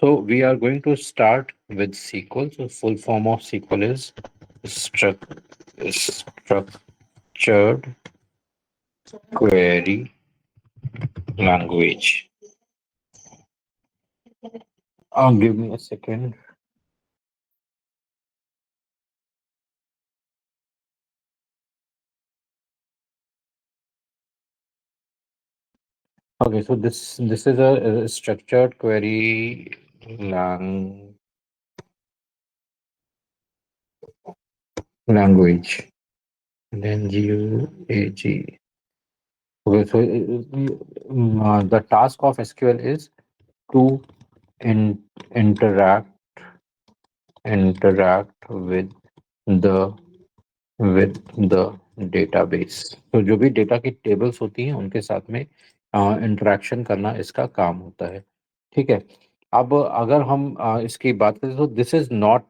So we are going to start with SQL. So full form of SQL is structured query language. Give me a second. Okay, so this is a structured query language. And then GUAG. Okay, so the task of SQL is to in, interact interact the with the database. तो जो भी data की tables होती हैं उनके साथ में interaction करना इसका काम होता है। ठीक है। अब अगर हम इसकी बात करें तो this is not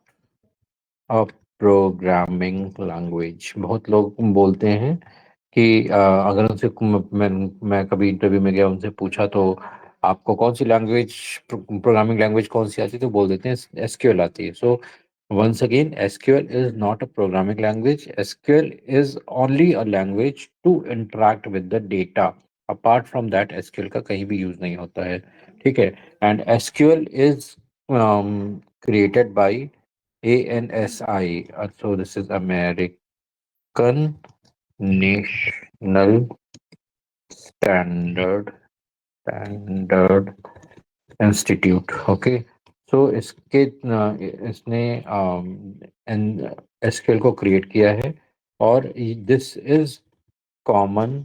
a programming language. बहुत लोग बोलते हैं कि अगर उनसे मैं कभी इंटरव्यू में गया उनसे पूछा तो आपको कौन सी लैंग्वेज प्रोग्रामिंग लैंग्वेज कौन सी आती है तो बोल देते हैं एसक्यूएल आती है। सो once again, SQL is not a programming language. SQL is only a language to interact with the data. Apart from that, SQL का कहीं भी यूज नहीं होता है। ठीक है। And SQL is created by ANSI. So this is American National Standard institute. Okay. So इसने SQL को क्रिएट किया है और this is common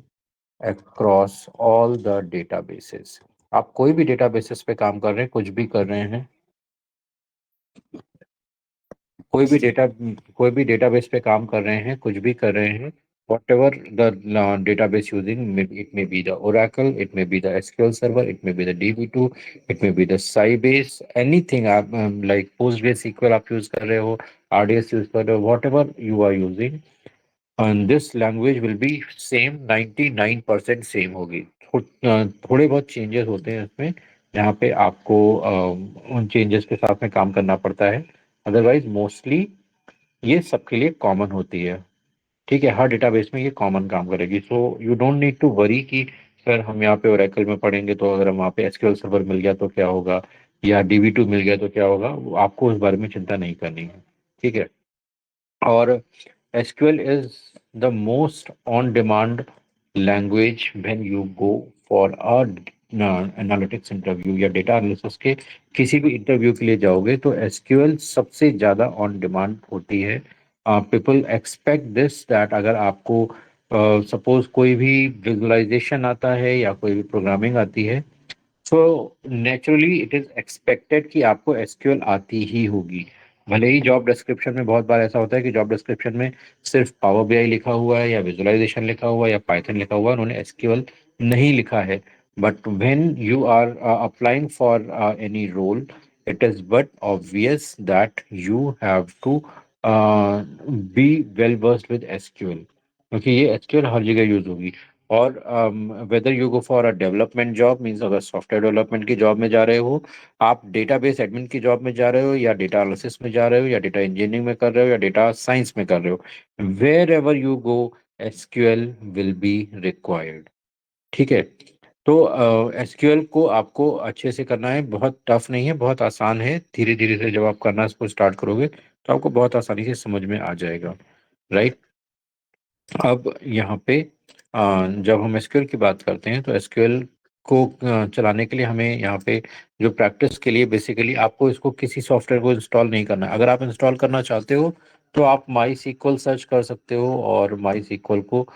across all the databases. आप कोई भी डेटाबेसेस पे काम कर रहे हैं, कुछ भी कर रहे हैं, कोई भी डेटा कोई भी डेटाबेस पे काम कर रहे हैं, कुछ भी कर रहे हैं, whatever the database using, it may be the Oracle, it may be the SQL Server, it may be the DB2, it may be the Sybase, anything आप like PostgreSQL आप यूज कर रहे हो, RDS यूज कर रहे हो, whatever you are using, and this language will be same, 99% same होगी। थोड़े बहुत चेंजेस होते हैं इसमें, जहाँ पे आपको उन चेंजेस के साथ में काम करना पड़ता है। अदरवाइज मोस्टली ये सबके लिए कॉमन होती है। ठीक है। हर डेटाबेस में ये कॉमन काम करेगी। So you don't need to worry कि सर हम यहाँ पे ओरेकल में पढ़ेंगे तो अगर हम वहाँ पे एसक्यूएल सर्वर मिल गया तो क्या होगा, या DB2 मिल गया तो क्या होगा, आपको उस बारे में चिंता नहीं करनी है। ठीक है। और SQL is the most on demand language when you go for a analytics interview या डेटा एनालिसिस के किसी भी इंटरव्यू के लिए जाओगे तो SQL सबसे ज़्यादा ऑन डिमांड होती है। पीपल एक्सपेक्ट दिस दैट अगर आपको सपोज कोई भी विजुअलाइजेशन आता है या कोई भी प्रोग्रामिंग आती है, so naturally it is expected कि आपको एसक्यूएल आती ही होगी। भले ही जॉब डिस्क्रिप्शन में बहुत बार ऐसा होता है कि जॉब डिस्क्रिप्शन में सिर्फ पावर बीआई लिखा हुआ है या विजुअलाइजेशन लिखा हुआ है या पाइथन लिखा हुआ है, उन्होंने एसक्यूएल नहीं लिखा है। But when you are applying for any role, it is but obvious that you have to be well versed with SQL, क्योंकि ये SQL हर जगह यूज होगी। और whether you go for a development job, means अगर software development की job में जा रहे हो, आप डेटाबेस एडमिन की जॉब में जा रहे हो या डेटा एनालिसिस में जा रहे हो या डेटा इंजीनियरिंग में कर रहे हो या डेटा साइंस में कर रहे हो, wherever you go SQL will be required. ठीक है। तो एसक्यूएल को आपको अच्छे से करना है, बहुत टफ नहीं है, बहुत आसान है। धीरे धीरे से जब आप करना इसको स्टार्ट करोगे तो आपको बहुत आसानी से समझ में आ जाएगा। राइट। अब यहाँ पे जब हम एसक्यूएल की बात करते हैं तो एसक्यूएल को चलाने के लिए हमें यहाँ पे जो प्रैक्टिस के लिए बेसिकली आपको इसको किसी सॉफ्टवेयर को इंस्टॉल नहीं करना है। अगर आप इंस्टॉल करना चाहते हो तो आप माई सीक्वल सर्च कर सकते हो और माई सीक्वल को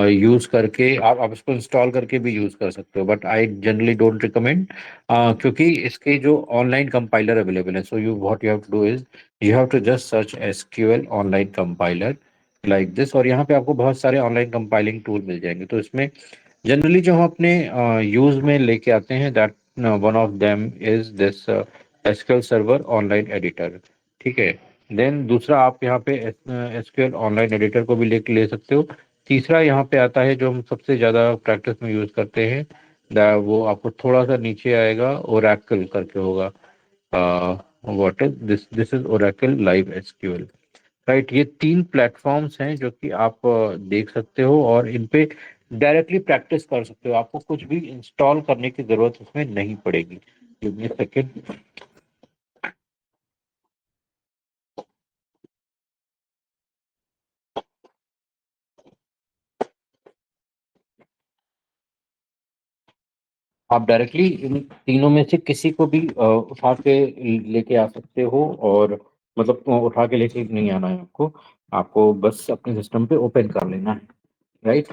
यूज करके आप इसको इंस्टॉल करके भी यूज कर सकते हो, but I generally don't recommend, क्योंकि इसके जो ऑनलाइन कंपाइलर अवेलेबल है। So you what you have to do is you have to just search SQL online compiler like this, और यहाँ पे आपको बहुत सारे ऑनलाइन कंपाइलिंग टूल मिल जाएंगे। तो इसमें जनरली जो हम अपने यूज में लेके आते हैं, that one of them is this SQL server online editor. ठीक है। देन दूसरा आप यहाँ पे एसक्यूएल ऑनलाइन एडिटर को भी ले सकते हो। तीसरा यहाँ पे आता है जो हम सबसे ज़्यादा प्रैक्टिस में यूज करते हैं, वो आपको थोड़ा सा नीचे आएगा, ओरेकल करके होगा। What is this is Oracle live SQL. Right, ये तीन प्लेटफॉर्म्स हैं जो कि आप देख सकते हो और इन पे डायरेक्टली प्रैक्टिस कर सकते हो। आपको कुछ भी इंस्टॉल करने की जरूरत उसमें नहीं पड़ेगी। Give me second. आप डायरेक्टली इन तीनों में से किसी को भी उठा के लेके आ सकते हो, और मतलब उठा के लेके नहीं आना है आपको। आपको बस अपने सिस्टम पे ओपन कर लेना है। राइट।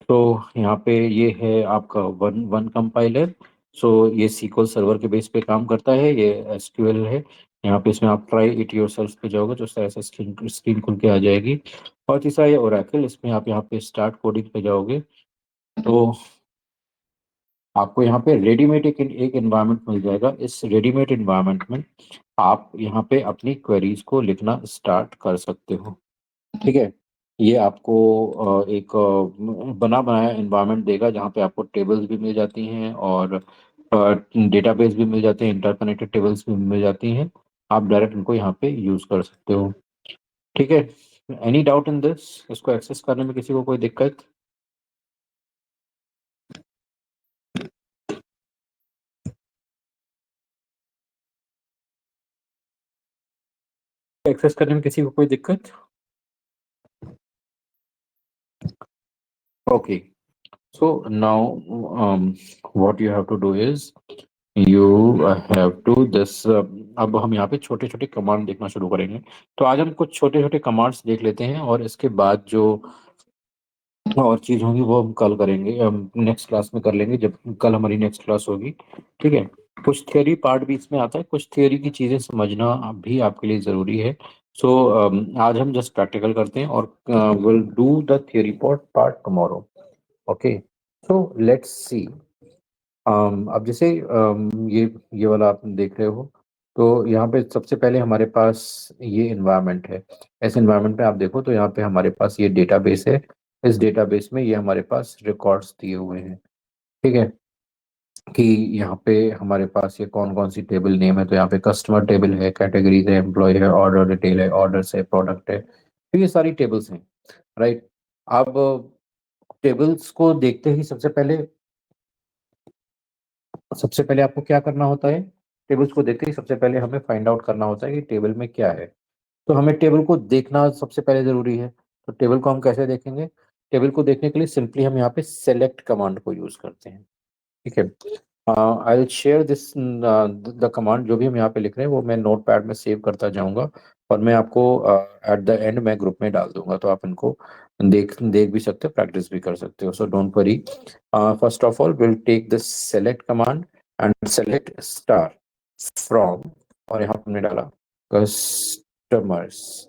तो यहाँ पे ये है आपका वन वन कंपाइलर। सो ये SQL सर्वर के बेस पे काम करता है, ये एसक्यूएल है। यहाँ पे इसमें आप ट्राई इट योरसेल्फ पे जाओगे तो इस तरह से स्क्रीन स्क्रीन खुल के आ जाएगी। और तीसरा ये ओरेकल, इसमें आप यहाँ पे स्टार्ट कोडिंग पे जाओगे तो आपको यहाँ पे रेडीमेड एक एनवायरनमेंट मिल जाएगा। इस रेडीमेड एनवायरनमेंट में आप यहाँ पे अपनी क्वेरीज को लिखना स्टार्ट कर सकते हो। ठीक है। ये आपको एक बना बनाया एनवायरनमेंट देगा जहाँ पे आपको टेबल्स भी मिल जाती हैं और डेटाबेस भी मिल जाते हैं, इंटरकनेक्टेड टेबल्स भी मिल जाती हैं। आप डायरेक्ट इनको यहाँ पे यूज कर सकते हो। ठीक है। Any doubt in this? इसको एक्सेस करने में किसी को कोई दिक्कत? एक्सेस करने में किसी को कोई दिक्कत? Okay. So now, what you have to do is you have to this अब हम यहाँ पे छोटे छोटे कमांड देखना शुरू करेंगे। तो आज हम कुछ छोटे छोटे कमांड्स देख लेते हैं और इसके बाद जो और चीज होंगी वो हम कल करेंगे, हम नेक्स्ट क्लास में कर लेंगे जब कल हमारी नेक्स्ट क्लास होगी। ठीक है। कुछ थियोरी पार्ट भी इसमें आता है, कुछ थियोरी की चीजें समझना भी आपके लिए जरूरी है। सो आज हम जस्ट प्रैक्टिकल करते हैं और will do the theory part tomorrow. Okay. So let's see. अब जैसे ये वाला आप देख रहे हो, तो यहाँ पे सबसे पहले हमारे पास ये इन्वायरमेंट है। इस इन्वायरमेंट पे आप देखो तो यहाँ पे हमारे पास ये डेटाबेस है। इस डेटाबेस में ये हमारे पास रिकॉर्ड्स दिए हुए हैं। ठीक है। कि यहाँ पे हमारे पास ये कौन कौन सी टेबल नेम है, तो यहाँ पे कस्टमर टेबल है, कैटेगरीज है, एम्प्लॉय है, ऑर्डर डिटेल है, ऑर्डर्स है, प्रोडक्ट है। तो ये सारी टेबल्स हैं। राइट। अब टेबल्स को देखते ही सबसे पहले आपको क्या करना होता है? टेबल्स को देखते ही सबसे पहले हमें फाइंड आउट करना होता है कि टेबल में क्या है। तो हमें टेबल को देखना सबसे पहले जरूरी है। तो टेबल को हम कैसे देखेंगे? टेबल को देखने के लिए सिंपली हम यहाँ पे सेलेक्ट कमांड को यूज करते हैं। ठीक है। I will share this the command, जो भी हम यहाँ पे लिख रहे हैं वो मैं नोट पैड में सेव करता जाऊंगा और मैं आपको एट द एंड में ग्रुप में डाल दूंगा, तो आप इनको देख देख भी सकते हो, प्रैक्टिस भी कर सकते हो। So don't worry. First of all will take this select command and select star from, और यहाँ पे हमने डाला कस्टमर्स।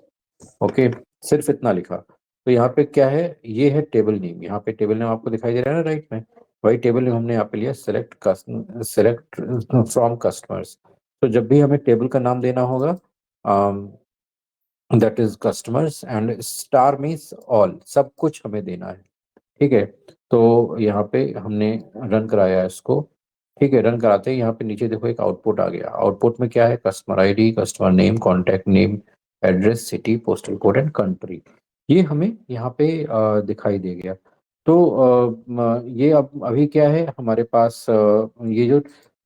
ओके। सिर्फ इतना लिखा। तो यहाँ पे क्या है? ये है टेबल नेम। यहाँ पे टेबल नेम आपको दिखाई दे रहा है ना राइट में? वही टेबल नेम हमने यहाँ पे लिया, सेलेक्ट फ्रॉम कस्टमर्स। तो जब भी हमें टेबल का नाम देना होगा, that is customers, and star means all, सब कुछ हमें देना है। ठीक है। तो यहाँ पे हमने रन कराया इसको। ठीक है। रन कराते ही यहाँ पे नीचे देखो एक आउटपुट आ गया। आउटपुट में क्या है? Customer ID, customer name, contact name, address, city, postal code and country. ये हमें यहाँ पे दिखाई दे गया। तो ये अब अभी क्या है हमारे पास? ये जो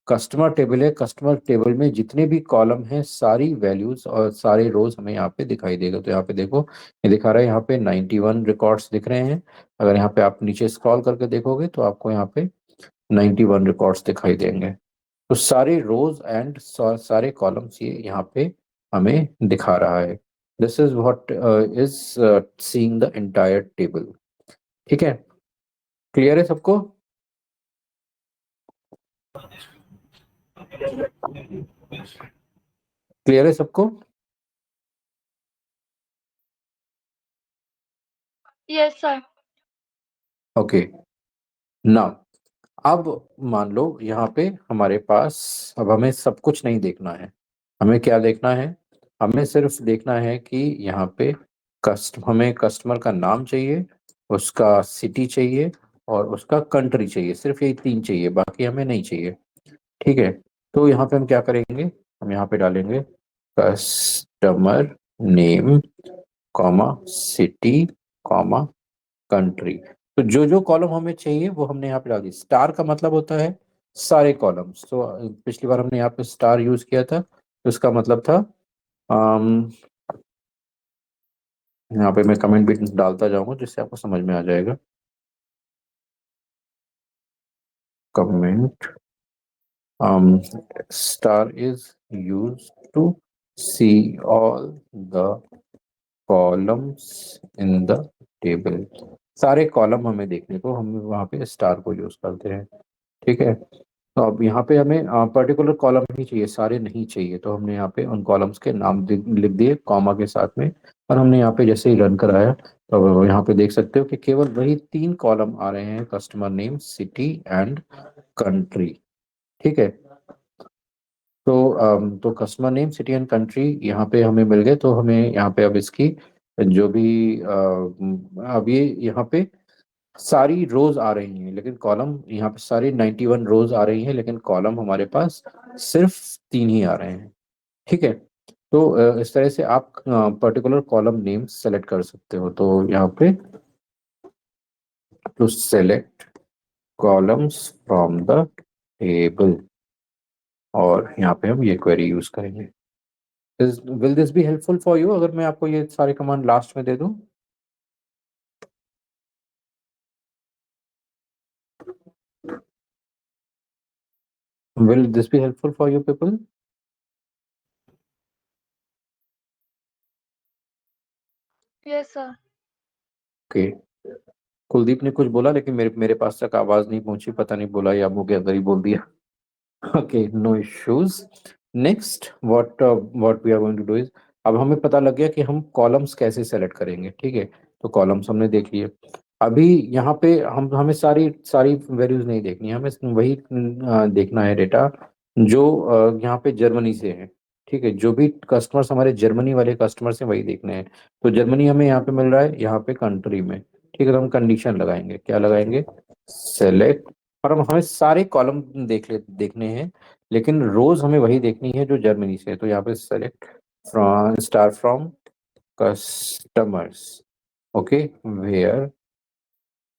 कस्टमर टेबल है, कस्टमर टेबल में जितने भी कॉलम हैं सारी वैल्यूज और सारे रोज हमें यहाँ पे दिखाई देगा। तो यहाँ पे देखो, ये दिखा रहा है यहाँ पे 91 रिकॉर्ड्स दिख रहे हैं। अगर यहाँ पे आप नीचे स्क्रॉल करके देखोगे तो आपको यहाँ पे 91 रिकॉर्ड्स दिखाई देंगे। तो सारे रोज एंड सारे कॉलम्स ये यहाँ पे हमें दिखा रहा है। This is what is seeing the entire table. ठीक है। क्लियर है सबको? क्लियर है सबको? Yes, sir. ओके। नाउ अब मान लो यहाँ पे हमारे पास, अब हमें सब कुछ नहीं देखना है। हमें क्या देखना है? हमें सिर्फ देखना है कि यहाँ पे हमें कस्टमर का नाम चाहिए, उसका सिटी चाहिए और उसका कंट्री चाहिए। सिर्फ यही तीन चाहिए, बाकी हमें नहीं चाहिए। ठीक है। तो यहाँ पे हम क्या करेंगे? हम यहाँ पे डालेंगे customer name, comma city, comma country. तो जो जो कॉलम हमें चाहिए वो हमने यहाँ पे डाल दी। स्टार का मतलब होता है सारे कॉलम्स। तो पिछली बार हमने यहाँ पे स्टार यूज किया था, तो इसका मतलब था यहाँ पे मैं कमेंट भी डालता जाऊंगा जिससे आपको समझ में आ जाएगा। Comment star is used to see all the columns in the table। सारे कॉलम हमें देखने को हम वहाँ पे स्टार को यूज करते हैं। ठीक है, तो अब यहाँ पे हमें पर्टिकुलर कॉलम ही चाहिए, सारे नहीं चाहिए। तो हमने यहाँ पे उन कॉलम्स के नाम लिख दिए कॉमा के साथ में। और हमने यहाँ पे जैसे ही रन कराया तो यहाँ पे देख सकते हो कि केवल वही 3 कॉलम आ रहे हैं, customer name, city and country. ठीक है, तो customer name, city and country यहाँ पे हमें मिल गए। तो हमें यहाँ पे अब इसकी जो भी अब ये यहाँ पे सारी रोज आ रही हैं, लेकिन कॉलम यहाँ पे सारी 91 रोज आ रही हैं, लेकिन कॉलम हमारे पास सिर्फ 3 ही आ रहे हैं। ठीक है, तो इस तरह से आप पर्टिकुलर कॉलम नेम सेलेक्ट कर सकते हो। तो यहाँ पे to select columns from the table, और यहाँ पे हम ये क्वेरी यूज करेंगे। Will this be helpful for you अगर मैं आपको ये सारे कमांड लास्ट में दे दूं? Will this be helpful for you people? Yes, sir. Okay, Kuldeep ने कुछ बोला लेकिन मेरे मेरे पास तक आवाज नहीं पहुंची, पता नहीं बोला या मुझे अंदर ही बोल दिया। Okay, no issues. Next what we are going to do is, अब हमें पता लग गया कि हम कॉलम्स कैसे सेलेक्ट करेंगे। ठीक है, तो कॉलम्स हमने देख लिए। अभी यहाँ पे हम हमें सारी सारी वैल्यूज नहीं देखनी है, हमें वही देखना है डेटा जो यहाँ पे जर्मनी से है। ठीक है, जो भी कस्टमर्स हमारे जर्मनी वाले कस्टमर्स हैं वही देखने हैं। तो जर्मनी हमें यहाँ पे मिल रहा है, यहाँ पे कंट्री में। ठीक है, तो हम कंडीशन लगाएंगे, क्या लगाएंगे? सेलेक्ट। और हम हमें सारे कॉलम देखने हैं, लेकिन रोज हमें वही देखनी है जो जर्मनी से है। तो यहाँ पे select from star from customers, okay, where,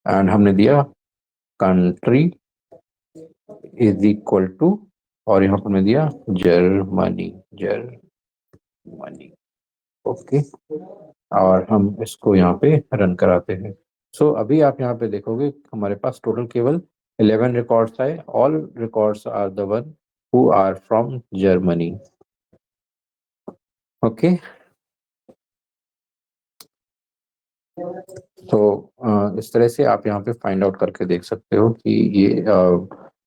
and हमने दिया कंट्री इज इक्वल टू, और यहाँ पर हमने दिया जर्मनी, जर्मनी। ओके, और हम इसको यहाँ पे रन कराते हैं। सो अभी आप यहाँ पे देखोगे हमारे पास टोटल केवल 11 रिकॉर्ड्स आए। All records are the one who are from Germany. Okay, तो इस तरह से आप यहाँ पे फाइंड आउट करके देख सकते हो कि ये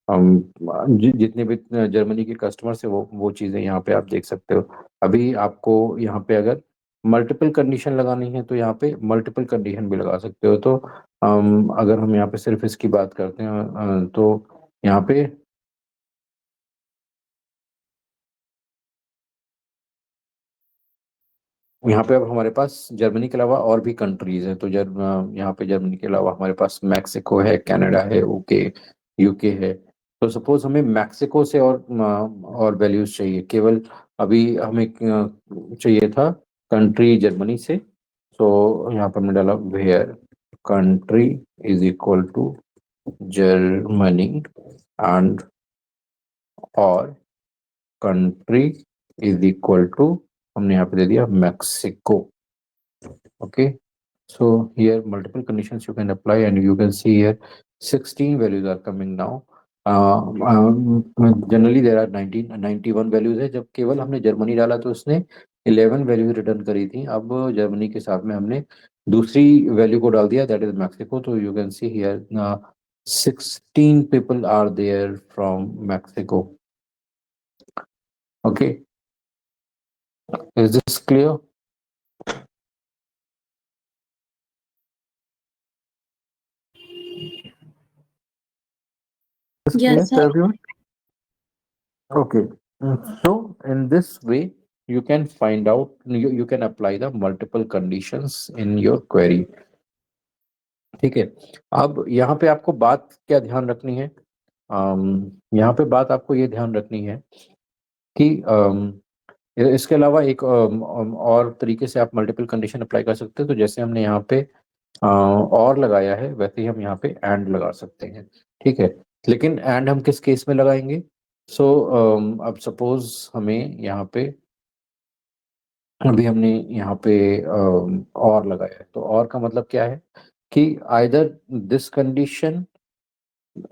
जितने भी जर्मनी के कस्टमर्स है वो चीज़ें यहाँ पे आप देख सकते हो। अभी आपको यहाँ पे अगर मल्टीपल कंडीशन लगानी है तो यहाँ पे मल्टीपल कंडीशन भी लगा सकते हो। तो अगर हम यहाँ पे सिर्फ इसकी बात करते हैं तो यहाँ पे यहाँ पे अब हमारे पास जर्मनी के अलावा और भी कंट्रीज हैं। तो यहाँ पे जर्मनी के अलावा हमारे पास मैक्सिको है, कनाडा है, ओके, यूके है। तो सपोज हमें मैक्सिको से और वैल्यूज चाहिए, केवल अभी हमें चाहिए था कंट्री जर्मनी से। तो यहाँ पर मैं डाला where country is equal to Germany and, और कंट्री इज इक्वल टू, हमने यहाँ पे दे दिया Mexico. Okay, so here multiple conditions you can apply, and you can see here 16 values are coming now. Generally there are 91 values है। जब केवल हमने जर्मनी डाला तो उसने 11 वैल्यूज रिटर्न करी थी। अब जर्मनी के साथ में हमने दूसरी वैल्यू को डाल दिया, दैट इज मैक्सिको। तो you can see here 16 people are there from Mexico. Okay, is this clear? Is clear Yes, to sir. everyone? Okay. So in this way, you can find out, you can apply the multiple conditions in your query. ठीक है, अब यहाँ पे आपको बात क्या ध्यान रखनी है? यहाँ पे बात आपको ये ध्यान रखनी है कि इसके अलावा एक और तरीके से आप मल्टीपल कंडीशन अप्लाई कर सकते हो। तो जैसे हमने यहाँ पे और लगाया है, वैसे ही हम यहाँ पे एंड लगा सकते हैं। ठीक है, लेकिन एंड हम किस केस में लगाएंगे? सो अब सपोज हमें यहाँ पे, अभी हमने यहाँ पे और लगाया है, तो और का मतलब क्या है कि either this condition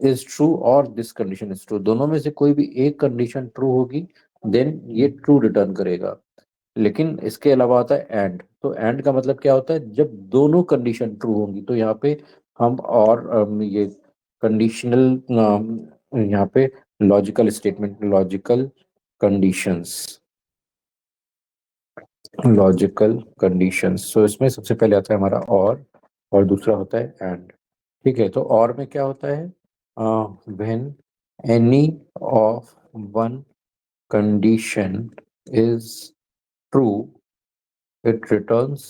is true और दिस कंडीशन इज ट्रू, दोनों में से कोई भी एक कंडीशन ट्रू होगी, देन ये ट्रू रिटर्न करेगा। लेकिन इसके अलावा आता है एंड। तो एंड का मतलब क्या होता है? जब दोनों कंडीशन ट्रू होंगी, तो यहाँ पे हम और ये कंडीशनल, यहाँ पे logical statement, logical conditions, logical conditions. So इसमें सबसे पहले आता है हमारा और दूसरा होता है एंड। ठीक है, तो और में क्या होता है? When any of one condition is true, it returns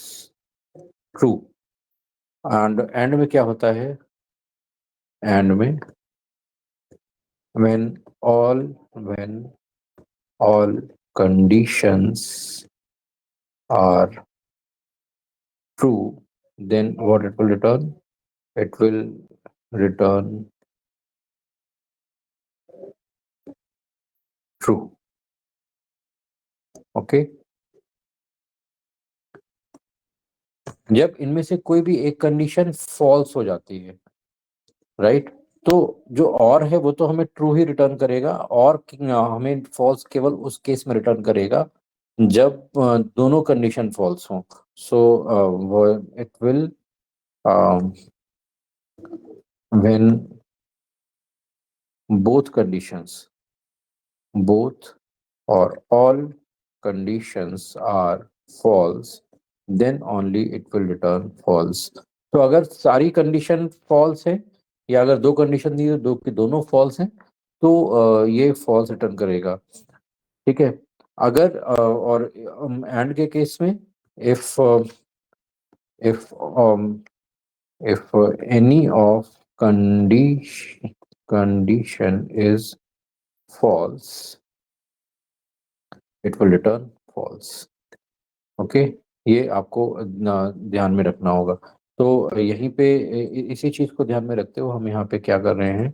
true. And में क्या होता है? एंड में when when all conditions are true, then what it will return? It will return true. Okay, जब इनमें से कोई भी एक कंडीशन फॉल्स हो जाती है, राइट, तो जो और है वो तो हमें ट्रू ही रिटर्न करेगा, और हमें फॉल्स केवल उस केस में रिटर्न करेगा जब दोनों कंडीशन फॉल्स हों। सो वो it will when both conditions, both or all conditions are false, then only it will return false। तो अगर सारी कंडीशन फॉल्स है, या अगर दो कंडीशन दी है, दो की दोनों फॉल्स हैं, तो ये फॉल्स रिटर्न करेगा। ठीक है, अगर और एंड के केस में, if if if any of condition is false, it will return false। Okay, ये आपको ध्यान में रखना होगा। तो यहीं पे इसी चीज को ध्यान में रखते हुए हम यहाँ पे क्या कर रहे हैं,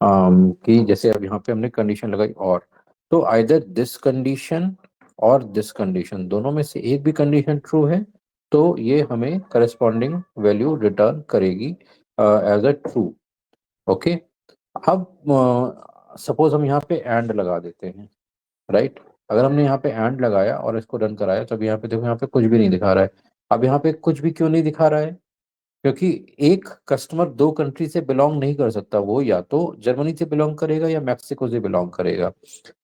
कि जैसे अब यहाँ पे हमने कंडीशन लगाई और, तो आइदर दिस कंडीशन और दिस कंडीशन, दोनों में से एक भी कंडीशन ट्रू है, तो ये हमें करस्पॉन्डिंग वैल्यू रिटर्न करेगी एज अ ट्रू। ओके, अब सपोज हम यहाँ पे एंड लगा देते हैं, राइट। अगर हमने यहाँ पे एंड लगाया और इसको रन कराया, तो अब यहाँ पे देखो, यहाँ पे कुछ भी नहीं दिखा रहा है। अब यहाँ पे कुछ भी क्यों नहीं दिखा रहा है? क्योंकि एक कस्टमर दो कंट्री से बिलोंग नहीं कर सकता, वो या तो जर्मनी से बिलोंग करेगा या मैक्सिको से बिलोंग करेगा,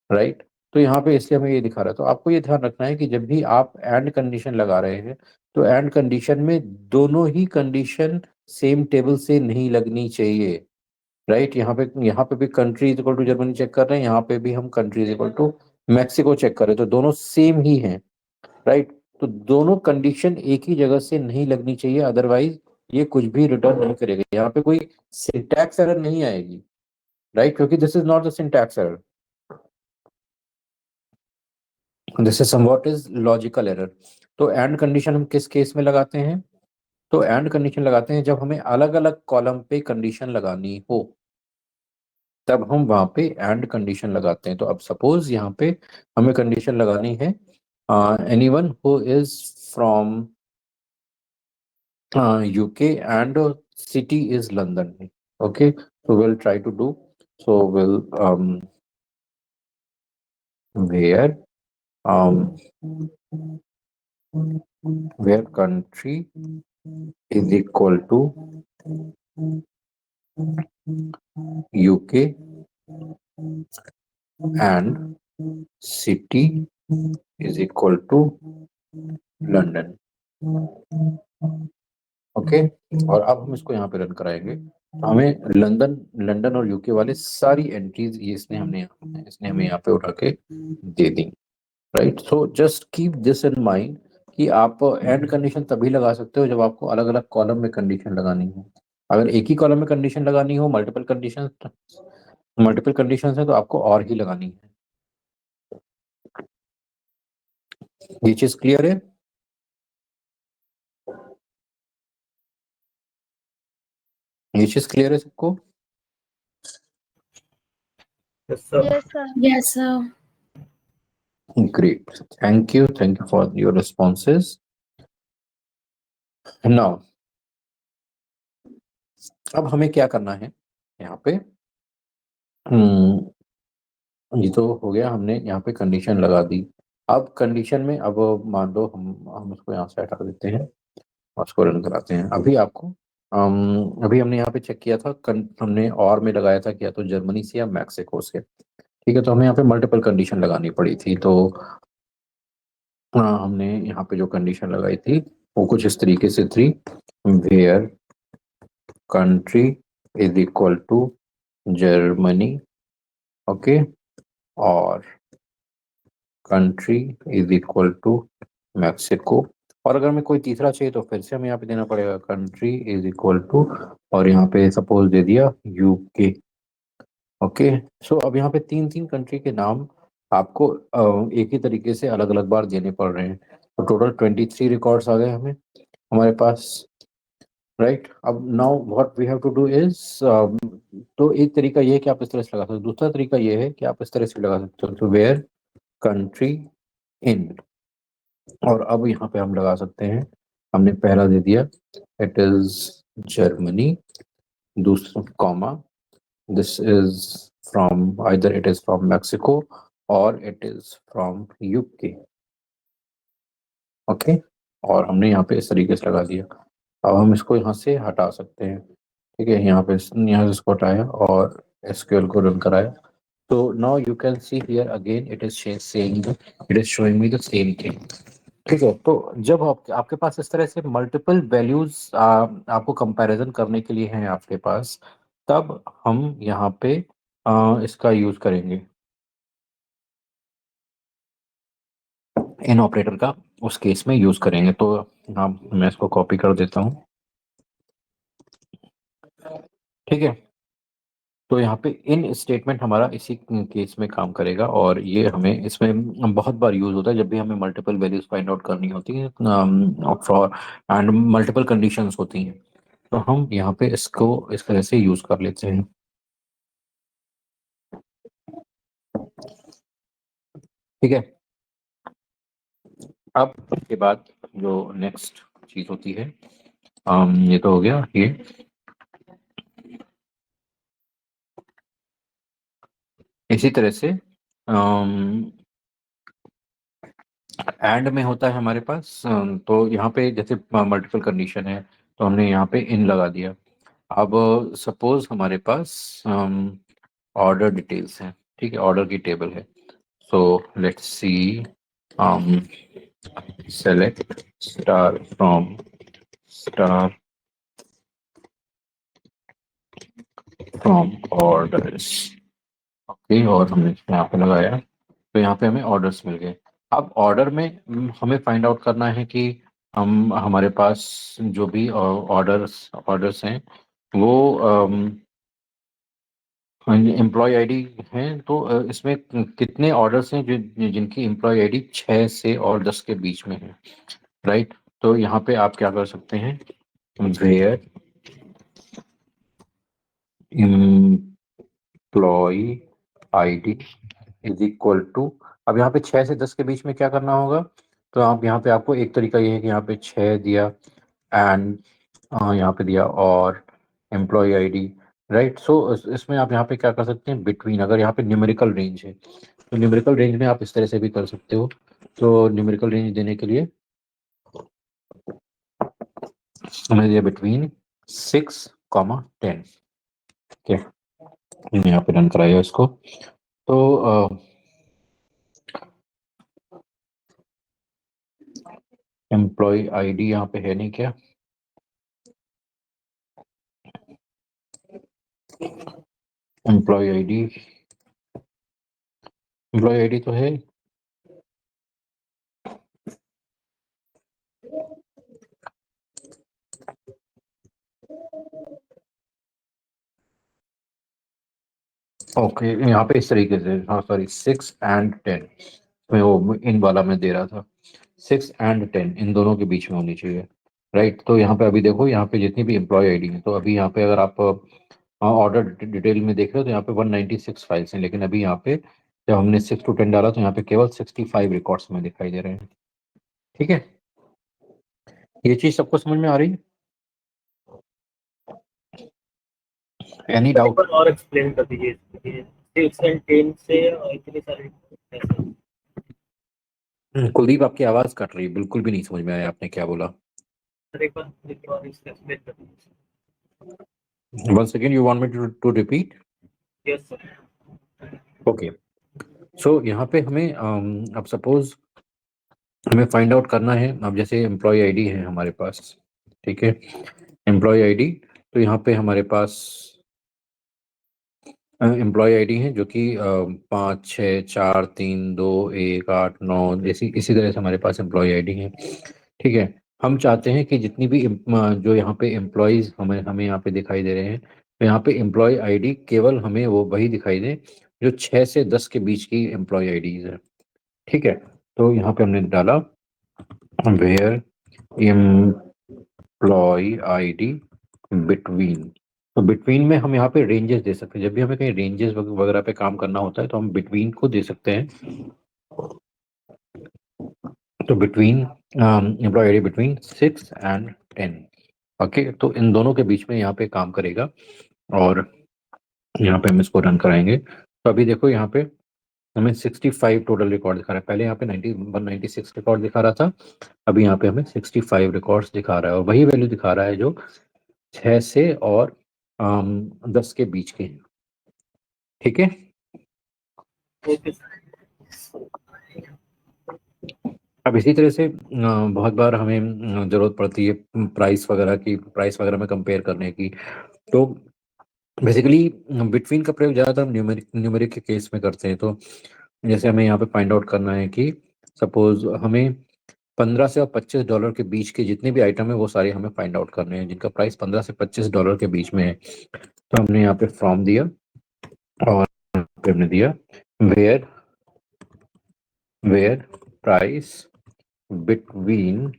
राइट। तो यहाँ पे इसलिए हमें ये दिखा रहा है। तो आपको ये ध्यान रखना है कि जब भी आप एंड कंडीशन लगा रहे हैं, तो एंड कंडीशन में दोनों ही कंडीशन सेम टेबल से नहीं लगनी चाहिए, राइट। यहाँ पे भी country is equal to Germany check कर रहे हैं, यहाँ पे भी हम country is equal to Mexico check कर रहे हैं, तो दोनों सेम ही हैं, राइट। तो दोनों कंडीशन एक ही जगह से नहीं लगनी चाहिए, अदरवाइज ये कुछ भी रिटर्न नहीं करेगा। यहाँ पे कोई सिंटैक्स एरर नहीं आएगी, राइट, क्योंकि this is not the syntax error, this is somewhat is logical error. तो एंड कंडीशन हम किस केस में लगाते हैं? तो एंड कंडीशन लगाते हैं जब हमें अलग अलग कॉलम पे कंडीशन लगानी हो, तब हम वहां पे एंड कंडीशन लगाते हैं। तो अब सपोज यहाँ पे हमें कंडीशन लगानी है, anyone who is from UK and city is London. Okay, so we'll try to do, so we'll where um where country is equal to UK and city is equal to London. Okay, और अब हम इसको यहाँ पे run कराएंगे, तो हमें London London और यूके वाले सारी एंट्रीज ये इसने हमें यहाँ पे उठा के दे दी, right. So just keep this in mind कि आप एंड कंडीशन तभी लगा सकते हो जब आपको अलग अलग कॉलम में कंडीशन लगानी हो। अगर एक ही कॉलम में कंडीशन लगानी हो, मल्टीपल कंडीशन है, तो आपको और ही लगानी है। ये चीज क्लियर है? ये चीज क्लियर है सबको? Yes, sir. Yes, sir. Yes, sir. Great. Thank you for your responses. Now, अब हमें क्या करना है यहाँ पे? हम्म, ये तो हो गया, हमने यहाँ पे कंडीशन लगा दी। अब कंडीशन में अब मान लो हम उसको यहाँ से हटा देते हैं और उसको रन कराते हैं। अभी आपको अभी हमने यहाँ पे चेक किया था, हमने और में लगाया था क्या, तो जर्मनी से या मैक्सिको से। ठीक है, तो हमें यहाँ पे मल्टीपल कंडीशन लगानी पड़ी थी। तो हमने यहाँ पे जो कंडीशन लगाई थी वो कुछ इस तरीके से थी, where country is equal to Germany, okay, और country is equal to Mexico. और अगर हमें कोई तीसरा चाहिए तो फिर से हमें यहाँ पे देना पड़ेगा, कंट्री इज इक्वल टू, और यहाँ पे सपोज दे दिया यूके। ओके, सो अब यहाँ पे तीन तीन कंट्री के नाम आपको एक ही तरीके से अलग अलग बार देने पड़ रहे हैं। तो टोटल 23 रिकॉर्ड्स आ गए हमें हमारे पास, राइट। अब now what we have to do is, तो एक तरीका ये है कि आप इस तरह से लगा सकते हो, दूसरा तरीका ये है कि आप इस तरह से लगा सकते हो, तो वेयर कंट्री इन, और अब यहाँ पे हम लगा सकते हैं, हमने पहला दे दिया इट इज जर्मनी, दूसरा comma this is from, either it is from Mexico और it is from UK, okay. और हमने यहाँ पे इस तरीके से लगा दिया। अब हम इसको यहाँ से हटा सकते हैं, ठीक है, यहाँ से इसको हटाया और एसक्यूएल को रन कराया। तो now you can see here again it is saying, it is showing me the same thing. ठीक है, तो जब आपके पास इस तरह से मल्टीपल वैल्यूज आपको कंपैरिजन करने के लिए हैं आपके पास, तब हम यहाँ पे इसका यूज करेंगे, इन ऑपरेटर का उस केस में यूज करेंगे। तो हाँ, मैं इसको कॉपी कर देता हूँ, ठीक है। तो यहाँ पे इन स्टेटमेंट हमारा इसी केस में काम करेगा, और ये हमें इसमें बहुत बार यूज होता है जब भी हमें मल्टीपल वैल्यूज फाइंड आउट करनी होती है फॉर, एंड मल्टीपल कंडीशंस होती हैं, तो हम यहाँ पे इसको इस तरह से यूज कर लेते हैं, ठीक है। अब के बाद जो नेक्स्ट चीज होती है, ये तो हो गया ये। इसी तरह से एंड में होता है हमारे पास, तो यहाँ पे जैसे मल्टीपल कंडीशन है तो हमने यहाँ पे इन लगा दिया। अब सपोज हमारे पास ऑर्डर डिटेल्स हैं, ठीक है, ऑर्डर की टेबल है। So let's see, select star from star from orders, okay, और हमने यहाँ पे लगाया, तो यहाँ पे हमें ऑर्डर्स मिल गए। अब ऑर्डर में हमें फाइंड आउट करना है कि हम हमारे पास जो भी ऑर्डर्स ऑर्डर्स हैं वो एम्प्लॉय आईडी हैं, तो इसमें कितने ऑर्डर्स हैं जो जिनकी एम्प्लॉय आईडी 6 से और 10 के बीच में है, राइट। तो यहाँ पे आप क्या कर सकते हैं, where employee ID is equal to, अब यहाँ पे 6 से 10 के बीच में क्या करना होगा, तो आप यहाँ पे आपको एक तरीका ये है कि यहाँ पे 6 दिया एंड यहाँ पे दिया और एम्प्लॉय आईडी, राइट। सो इसमें आप यहाँ पे क्या कर सकते हैं, बिटवीन, अगर यहाँ पे न्यूमेरिकल रेंज है तो न्यूमेरिकल रेंज में आप इस तरह से भी कर सकते हो। तो न्यूमेरिकल रेंज देने के लिए हमने दिया बिटवीन 6, 10, ठीक है। मैंने यहाँ पे रन कराया इसको, तो एम्प्लॉय आईडी यहाँ पे है नहीं क्या, एम्प्लॉय आईडी, एम्प्लॉय आईडी तो है, ओके, यहाँ पे इस तरीके से, हाँ सॉरी, 6 एंड 10, मैं वो इन वाला में दे रहा था, 6 and 10 इन दोनों के बीच में होनी चाहिए, राइट। तो यहाँ पे अभी देखो, यहाँ पे जितनी भी एम्प्लॉय आईडी है, तो अभी यहाँ पे अगर आप ऑर्डर डिटेल में देख रहे हो तो यहाँ पे 196 फाइल्स हैं, लेकिन अभी यहाँ पे जब हमने 6 to 10 डाला तो यहाँ पे केवल 65 रिकॉर्ड्स में दिखाई दे रहे हैं। ठीक है, ये चीज सबको समझ में आ रही है? एनी बट एक डाउट? बार और एक्सप्लेन कर दीजिए इसके 6 and 10 से इतनी सारी कैसे? कुलदीप, आपकी आवाज कट रही है, बिल्कुल भी नहीं समझ में आया आपने क्या बोला। सर एक बार इसका एक्सप्लेन कर दीजिए। Once again, you want me to repeat? Yes sir. Okay, so यहाँ पे हमें अब सपोज हमें फाइंड आउट करना है। अब जैसे एम्प्लॉय आईडी है हमारे पास, ठीक है, एम्प्लॉय आईडी, तो यहाँ पे हमारे पास एम्प्लॉय आईडी है जो कि 5 6 4 3 2 1 8 9, इसी इसी तरह से हमारे पास एम्प्लॉय आईडी है। ठीक है, हम चाहते हैं कि जितनी भी जो यहाँ पे एम्प्लॉयज हमें हमें यहाँ पे दिखाई दे रहे हैं, तो यहाँ पे एम्प्लॉय आईडी केवल हमें वो वही दिखाई दे जो 6 से 10 के बीच की एम्प्लॉय आईडीज है। ठीक है, तो यहाँ पे हमने डाला वेयर एम्प्लॉय आईडी बिटवीन। तो बिटवीन में हम यहाँ पे रेंजेस दे सकते हैं, जब भी हमें कहीं रेंजेस वगैरह पे काम करना होता है तो हम बिटवीन को दे सकते हैं। तो between employee ID between 6 and 10। Okay, तो इन दोनों के बीच में यहाँ पे काम करेगा और यहाँ पे हम इसको रन कराएंगे। तो अभी देखो यहाँ पे हमें 65 टोटल रिकॉर्ड दिखा रहा है, पहले यहाँ पे 196 रिकॉर्ड दिखा रहा था, अभी यहाँ पे हमें 65 रिकॉर्ड्स दिखा रहा है और वही वैल्यू दिखा रहा है जो 6 से और 10 के बीच के हैं। ठीक है, ओके सर। अब इसी तरह से बहुत बार हमें जरूरत पड़ती है प्राइस वगैरह में कंपेयर करने की। तो बेसिकली बिटवीन का प्रयोग ज़्यादातर हम न्यूमेरिक के केस में करते हैं। तो जैसे हमें यहाँ पे फाइंड आउट करना है कि सपोज हमें 15 से और $25 के बीच के जितने भी आइटम है वो सारे हमें फाइंड आउट करने हैं जिनका प्राइस 15 से $25 के बीच में है। तो हमने यहाँ पे फ्रॉम दिया और पे हमने दिया where where price between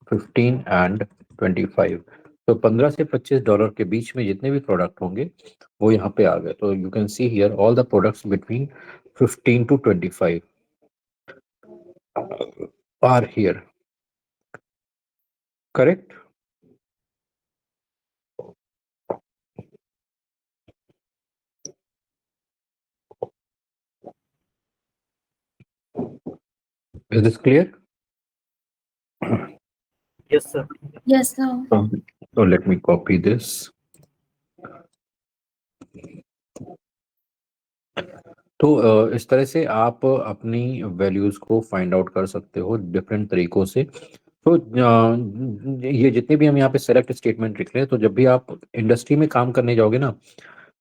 15 and 25। तो 15 से $25 के बीच में जितने भी प्रोडक्ट होंगे वो यहाँ पे आ गए। तो you can see here all the products between 15 to 25 are here, correct? Is this clear? Yes sir. Yes, sir. So let me copy this. तो इस तरह से आप अपनी वैल्यूज को फाइंड आउट कर सकते हो डिफरेंट तरीकों से। तो ये जितने भी हम यहाँ पे सेलेक्ट स्टेटमेंट लिख रहे हैं, तो जब भी आप इंडस्ट्री में काम करने जाओगे ना,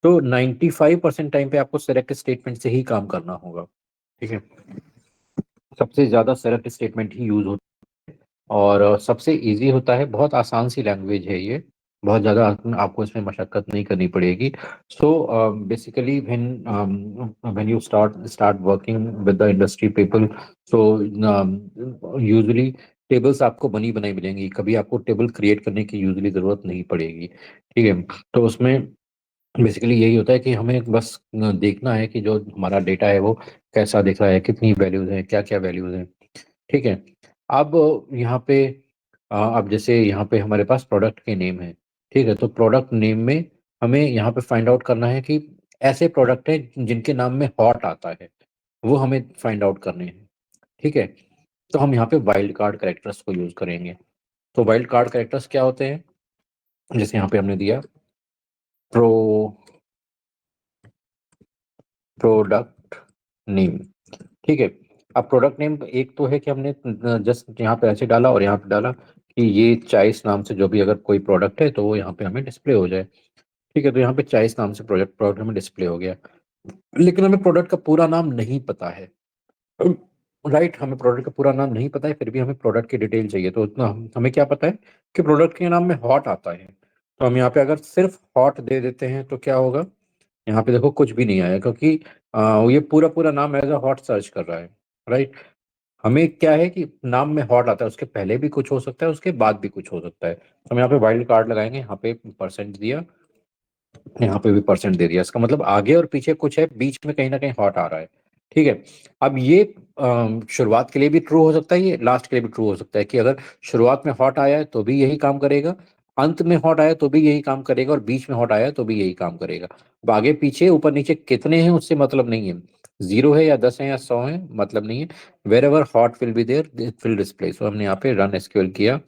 तो 95% टाइम पे आपको सेलेक्ट स्टेटमेंट से ही काम करना होगा। ठीक है, सबसे ज्यादा सेलेक्ट स्टेटमेंट ही यूज होता है और सबसे इजी होता है, बहुत आसान सी लैंग्वेज है ये, बहुत ज़्यादा आपको इसमें मशक्कत नहीं करनी पड़ेगी। So basically when you start working with the industry people, so usually tables आपको बनी बनाई मिलेंगी, कभी आपको टेबल क्रिएट करने की यूजुअली ज़रूरत नहीं पड़ेगी। ठीक है, तो उसमें बेसिकली यही होता है कि हमें बस देखना है कि जो हमारा डेटा है वो कैसा दिख रहा है, कितनी वैल्यूज हैं, क्या क्या वैल्यूज हैं। ठीक है, अब यहाँ पे अब जैसे यहाँ पे हमारे पास प्रोडक्ट के नेम है। ठीक है, तो प्रोडक्ट नेम में हमें यहाँ पे फाइंड आउट करना है कि ऐसे प्रोडक्ट है जिनके नाम में हॉट आता है, वो हमें फाइंड आउट करने हैं। ठीक है, तो हम यहाँ पे वाइल्ड कार्ड कैरेक्टर्स को यूज करेंगे। तो वाइल्ड कार्ड कैरेक्टर्स क्या होते हैं, जैसे यहाँ पे हमने दिया प्रो प्रोडक्ट नेम। ठीक है, अब प्रोडक्ट नेम एक तो है कि हमने जस्ट यहाँ पे ऐसे डाला और यहाँ पे डाला कि ये चाइस नाम से जो भी अगर कोई प्रोडक्ट है तो वो यहाँ पे हमें डिस्प्ले हो जाए। ठीक है, तो यहाँ पे चाइस नाम से प्रोडक्ट प्रोडक्ट हमें डिस्प्ले हो गया, लेकिन हमें प्रोडक्ट का पूरा नाम नहीं पता है। राइट, हमें प्रोडक्ट का पूरा नाम नहीं पता है, फिर भी हमें प्रोडक्ट की डिटेल चाहिए। तो उतना हमें क्या पता है कि प्रोडक्ट के नाम में हॉट आता है, तो हम यहाँ पे अगर सिर्फ हॉट दे देते हैं तो क्या होगा, यहाँ पे देखो कुछ भी नहीं आया, क्योंकि ये पूरा पूरा नाम एज अ हॉट सर्च कर रहा है। राइट, हमें क्या है कि नाम में हॉट आता है, उसके पहले भी कुछ हो सकता है, उसके बाद भी कुछ हो सकता है। तो हम यहाँ पे वाइल्ड कार्ड लगाएंगे, यहाँ पे परसेंट दिया, यहाँ पे भी परसेंट दे दिया। इसका मतलब आगे और पीछे कुछ है, बीच में कहीं ना कहीं हॉट आ रहा है। ठीक है। अब ये शुरुआत के लिए भी ट्रू हो सकता है, ये लास्ट के लिए भी ट्रू हो सकता है कि अगर शुरुआत में हॉट आया है तो भी यही काम करेगा, अंत में हॉट आया तो भी यही काम करेगा, और बीच में हॉट आया तो भी यही काम करेगा। अब आगे पीछे ऊपर नीचे कितने हैं उससे मतलब नहीं है, 0 है या 10 है या 100 है मतलब नहीं है। Wherever hot will be there it will display. So हमने यहाँ पे रन एसक्यूएल किया।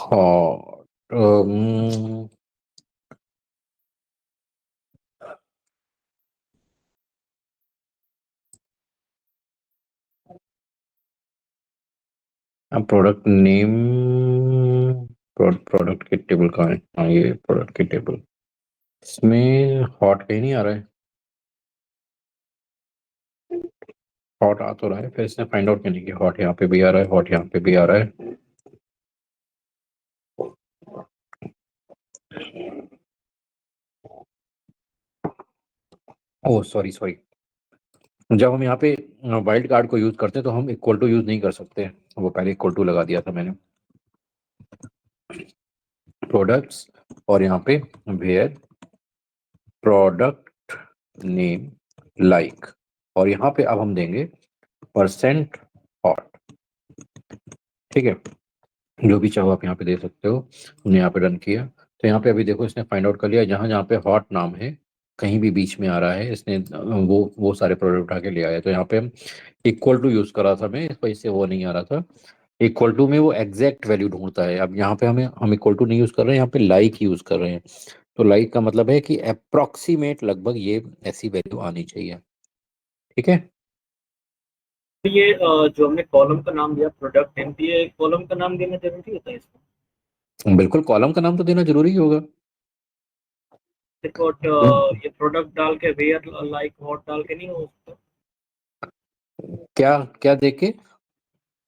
हॉट अब प्रोडक्ट नेम, प्रोडक्ट की टेबल कहाँ है? हाँ, ये प्रोडक्ट की टेबल। इसमें हॉट कहीं नहीं आ रहा है। हॉट आ तो रहा है, फिर इसने फाइंड आउट करने की हॉट यहाँ पे भी आ रहा है, हॉट यहाँ पे भी आ रहा है। ओह सॉरी सॉरी, जब हम यहाँ पे वाइल्ड कार्ड को यूज करते हैं तो हम इक्वल टू यूज नहीं कर सकते, वो पहले इक्वल टू लगा दिया था मैंने। प्रोडक्ट्स और यहाँ पे वेयर प्रोडक्ट नेम लाइक, और यहाँ पे अब हम देंगे परसेंट हॉट। ठीक है, जो भी चाहो आप यहाँ पे दे सकते हो। हमने यहाँ पे रन किया तो यहाँ पे अभी देखो इसने फाइंड आउट कर लिया, जहाँ जहाँ पे हॉट नाम है कहीं भी बीच में आ रहा है, इसने वो सारे प्रोडक्ट उठा के ले आया। तो यहाँ पे हम इक्वल टू यूज कर रहा था मैं, इस वजह से वो नहीं आ रहा था। इक्वल टू में वो एग्जैक्ट वैल्यू ढूंढता है। अब यहाँ पे हम इक्वल टू नहीं यूज कर रहे हैं, यहाँ पे लाइक यूज कर रहे हैं। तो लाइक का मतलब है कि अप्रोक्सीमेट, लगभग ये ऐसी वैल्यू आनी चाहिए। ठीक है। तो ये जो हमने कॉलम का नाम दिया प्रोडक्ट नेम, ये कॉलम का नाम देना जरूरी होता है इसमें? बिल्कुल, कॉलम का नाम तो देना जरूरी होगा। सिर्फ ये प्रोडक्ट डाल के वेयर लाइक हॉट डाल के नहीं हो सकता? क्या क्या देखे?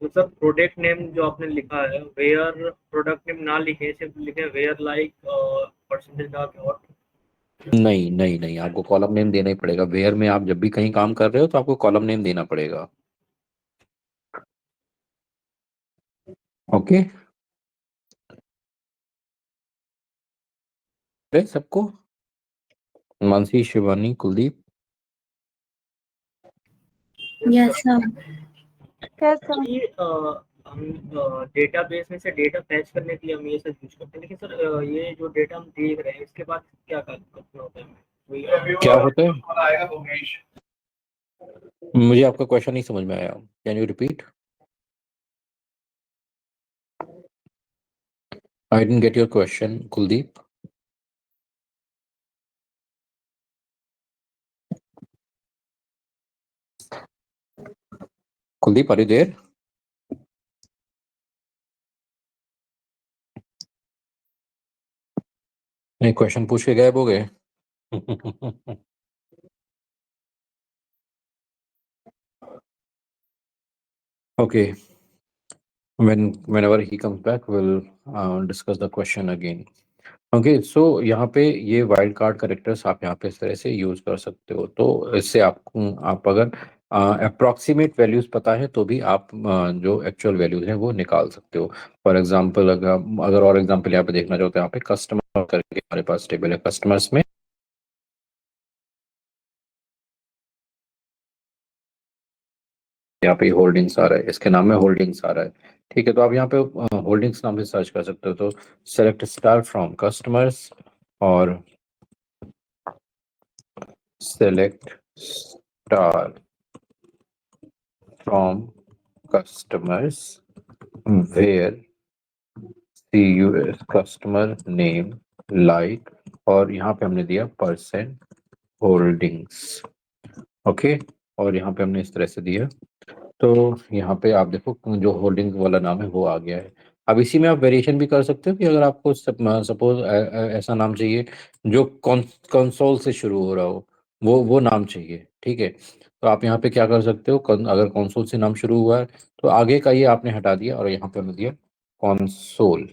तो सर प्रोडक्ट नेम जो आपने लिखा है, वेयर प्रोडक्ट नेम ना लिखे, सिर्फ लिखे वेयर लाइक परसेंटेज डाल के हॉट। नहीं नहीं नहीं, आपको कॉलम नेम देना ही पड़ेगा। वेयर में आप जब भी कहीं काम कर रहे हो तो आपको कॉलम नेम देना पड़ेगा। ओके, सबको, Mansi, Shivani, Kuldeep. Yes sir. Yes sir. ये हम डेटाबेस में से डेटा फैच करने के लिए हम ये सब यूज करते हैं, लेकिन सर ये जो डेटा हम देख रहे हैं इसके बाद क्या करना होता है हमें? क्या होता है? मुझे आपका क्वेश्चन नहीं समझ में आया, can you repeat? I didn't get your question Kuldeep. Kuldeep, are you there? नहीं, क्वेश्चन पूछ के गायब हो गए। Okay, whenever he comes back we'll discuss the question again. Okay, so यहाँ पे ये वाइल्ड कार्ड करेक्टर्स आप यहाँ पे इस तरह से यूज कर सकते हो। तो इससे आप अगर अप्रोक्सीमेट वैल्यूज पता है तो भी आप जो एक्चुअल वैल्यूज हैं वो निकाल सकते हो। फॉर एग्जांपल, अगर और एग्जांपल यहाँ पे देखना चाहते हो, यहाँ पे कस्टमर करके हमारे पास टेबल है, कस्टमर्स में यहाँ पे होल्डिंग्स आ रहा है, इसके नाम में होल्डिंग्स आ रहा है। ठीक है, तो आप यहाँ पे होल्डिंग्स नाम से सर्च कर सकते हो। तो सेलेक्ट स्टार फ्रॉम कस्टमर्स, और select star from customers where CUS customer name like, और यहाँ पे हमने दिया परसेंट होल्डिंग्स। ओके, और यहाँ पे हमने इस तरह से दिया। तो यहाँ पे आप देखो जो होल्डिंग वाला नाम है वो आ गया है। अब इसी में आप वेरिएशन भी कर सकते हो कि अगर आपको सपोज ऐसा नाम चाहिए जो कंसोल से शुरू हो रहा हो, वो नाम चाहिए। ठीक है, तो आप यहाँ पे क्या कर सकते हो, अगर कंसोल से नाम शुरू हुआ है तो आगे का ये आपने हटा दिया और यहाँ पे हमने दिया कंसोल।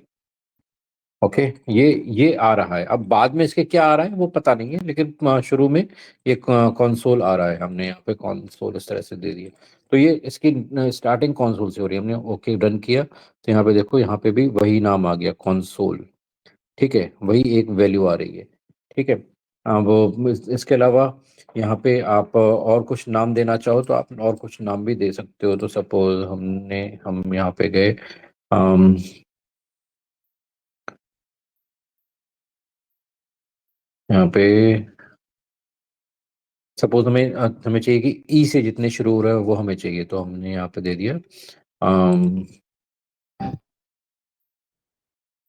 ओके, ये आ रहा है। अब बाद में इसके क्या आ रहा है वो पता नहीं है, लेकिन शुरू में ये कंसोल आ रहा है। हमने यहाँ पे कंसोल इस तरह से दे दिया, तो ये इसकी स्टार्टिंग कंसोल से हो रही है। हमने ओके रन किया तो यहाँ पे देखो, यहाँ पे भी वही नाम आ गया, कंसोल। ठीक है, वही एक वैल्यू आ रही है। ठीक है, अब इसके अलावा यहाँ पे आप और कुछ नाम देना चाहो तो आप और कुछ नाम भी दे सकते हो। तो सपोज हम यहाँ पे गए, अम, यहाँ पे सपोज हमें चाहिए कि ई से जितने शुरू हो रहे हैं वो हमें चाहिए, तो हमने यहाँ पे दे दिया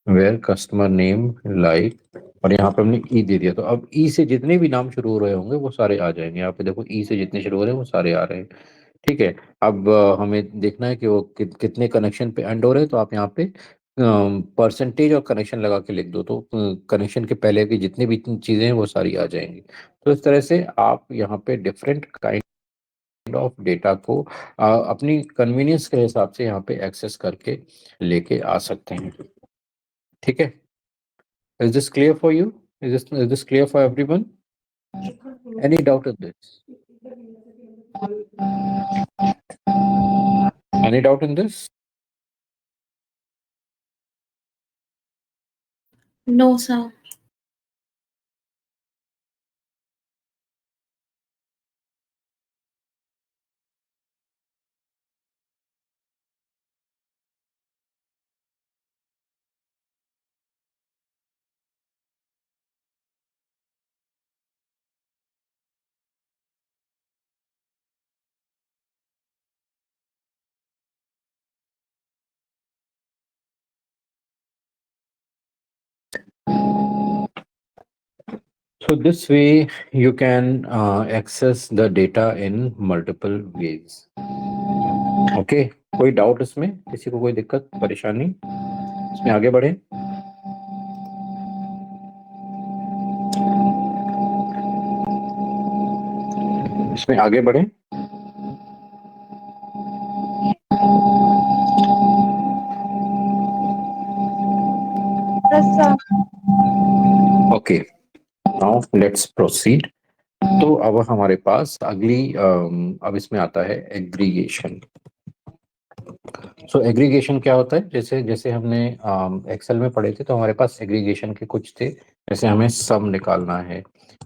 वेयर कस्टमर नेम लाइक, और यहाँ पे हमने ई दे दिया। तो अब ई से जितने भी नाम शुरू हो रहे होंगे वो सारे आ जाएंगे। यहाँ पे देखो, ई से जितने शुरू हो रहे हैं वो सारे आ रहे हैं। ठीक है, अब हमें देखना है कि वो कितने कनेक्शन पे एंड हो रहे हैं। तो आप यहाँ पे परसेंटेज और कनेक्शन लगा के लिख दो, तो कनेक्शन के पहले की जितनी भी चीजें हैं वो सारी आ जाएंगी। तो इस तरह से आप यहाँ पे डिफरेंट काइंड ऑफ डेटा को अपनी कन्वीनियंस के हिसाब से यहाँ पे एक्सेस करके लेके आ सकते हैं। ठीक है, is this clear for you? Is this clear for everyone? Any doubt in this? Any doubt in this? No, sir. So this way you can access the data in multiple ways. Okay, कोई doubt इसमें? किसी को कोई दिक्कत परेशानी इसमें? आगे बढ़े, इसमें आगे बढ़े। Yes, sir. Okay, now let's proceed. तो अब हमारे पास अगली अब इसमें आता है एग्रीगेशन। सो एग्रीगेशन क्या होता है? जैसे जैसे हमने एक्सेल में पढ़े थे, तो हमारे पास एग्रीगेशन के कुछ थे। जैसे हमें सम निकालना है,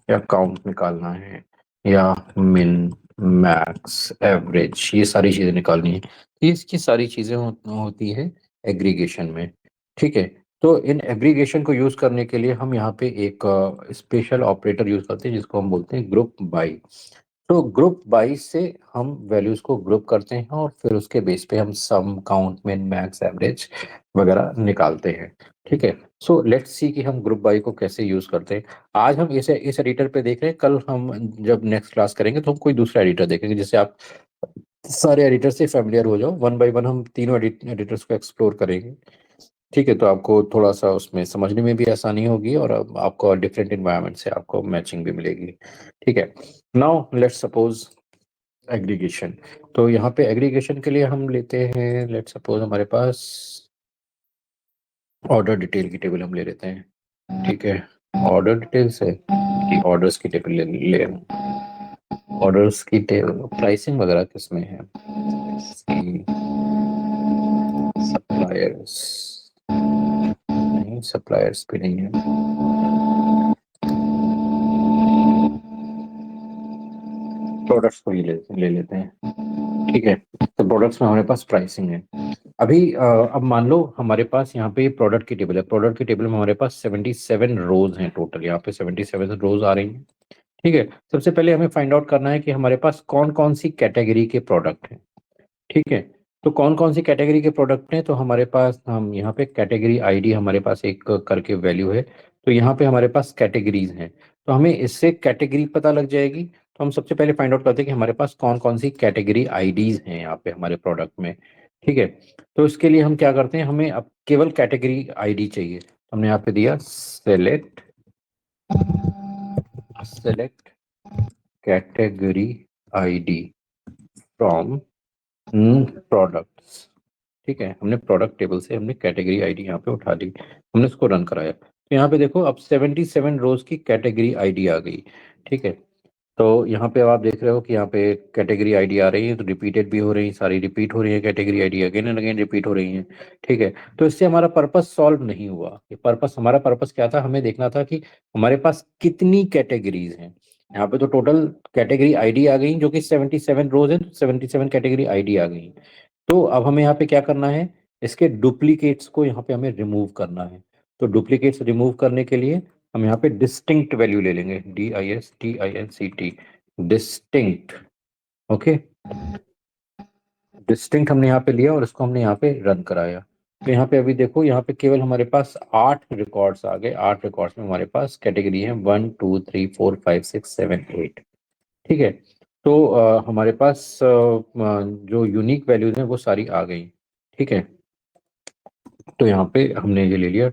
या काउंट निकालना है, या मिन, मैक्स, एवरेज, ये सारी चीजें निकालनी है। तो इसकी सारी चीजें होती है एग्रीगेशन में। ठीक है, तो इन एग्रीगेशन को यूज करने के लिए हम यहाँ पे एक स्पेशल ऑपरेटर यूज करते हैं, जिसको हम बोलते हैं ग्रुप बाई। तो ग्रुप बाई से हम वैल्यूज को ग्रुप करते हैं, और फिर उसके बेस पे हम सम, काउंट, मिन, मैक्स, एवरेज वगैरह निकालते हैं। ठीक है, सो लेट्स सी कि हम ग्रुप बाई को कैसे यूज करते हैं। आज हम इसे इस एडिटर पे देख रहे हैं, कल हम जब नेक्स्ट क्लास करेंगे तो हम कोई दूसरा एडिटर देखेंगे, जिससे आप सारे एडिटर से फेमिलियर हो जाओ। वन बाय वन हम तीनों एडिटर्स को एक्सप्लोर करेंगे। ठीक है, तो आपको थोड़ा सा उसमें समझने में भी आसानी होगी, और अब आपको डिफरेंट इन्वायरमेंट से आपको मैचिंग भी मिलेगी। ठीक है, नाउ लेट्स सपोज एग्रीगेशन। तो यहाँ पे एग्रीगेशन के लिए हम लेते हैं, लेट्स सपोज हमारे पास ऑर्डर डिटेल की टेबल हम ले लेते हैं। ठीक है, ऑर्डर डिटेल से कि ऑर्डर्स की टेबल ले ऑर्डर्स की टेबल, प्राइसिंग वगैरह किसमें है? सप्लायर्स, नहीं सप्लायर्स भी नहीं है। प्रोडक्ट्स को ही ले लेते हैं। ठीक है, तो प्रोडक्ट्स में हमारे पास प्राइसिंग है। अभी अब मान लो हमारे पास यहाँ पे प्रोडक्ट की टेबल है। प्रोडक्ट की टेबल में हमारे पास 77 रोज हैं टोटल। यहाँ पे 77 रोज आ रही हैं। ठीक है, सबसे पहले हमें फाइंड आउट करना है कि हमारे पास कौन कौन सी कैटेगरी के प्रोडक्ट हैं। ठीक है, तो कौन कौन सी कैटेगरी के प्रोडक्ट हैं? तो हमारे पास, हम यहाँ पे कैटेगरी आईडी हमारे पास एक करके वैल्यू है। तो यहाँ पे हमारे पास कैटेगरीज हैं, तो हमें इससे कैटेगरी पता लग जाएगी। तो हम सबसे पहले फाइंड आउट करते हैं कि हमारे पास कौन कौन सी कैटेगरी आईडीज हैं यहाँ पे हमारे प्रोडक्ट में। ठीक है, तो इसके लिए हम क्या करते हैं, हमें अब केवल कैटेगरी आईडी चाहिए। तो हमने यहाँ पे दिया select, select category ID from products. ठीक है, हमने प्रोडक्ट टेबल से हमने कैटेगरी आईडी यहाँ पे उठा ली, हमने इसको रन कराया, तो यहाँ पे देखो अब 77 रोज की कैटेगरी आईडी आ गई। ठीक है, तो यहाँ पे अब आप देख रहे हो कि यहाँ पे कैटेगरी आईडी आ रही है, तो रिपीटेड भी हो रही है, सारी रिपीट हो रही है category ID, again and again repeat हो रही है। ठीक है, तो इससे हमारा पर्पस सॉल्व नहीं हुआ। ये पर्पस, हमारा पर्पस क्या था, हमें देखना था कि हमारे पास कितनी कैटेगरीज हैं। यहाँ पे तो टोटल कैटेगरी आईडी आ गई जो कि 77 रोज है, तो 77 कैटेगरी आईडी आ गई। तो अब हमें यहाँ पे क्या करना है, इसके डुप्लीकेट्स को यहाँ पे हमें रिमूव करना है। तो डुप्लीकेट्स रिमूव करने के लिए हम यहाँ पे डिस्टिंक्ट वैल्यू ले लेंगे, DISTINCT, डिस्टिंक्ट। ओके, डिस्टिंक्ट हमने यहाँ पे लिया और इसको हमने यहाँ पे रन कराया। तो यहाँ पे अभी देखो, यहाँ पे केवल हमारे पास 8 रिकॉर्ड्स आ गए। 8 रिकॉर्ड्स में हमारे पास कैटेगरी है 1 2 3 4 5 6 7 8। ठीक है, तो हमारे पास जो यूनिक वैल्यूज हैं वो सारी आ गई। ठीक है, तो यहाँ पे हमने ये ले लिया।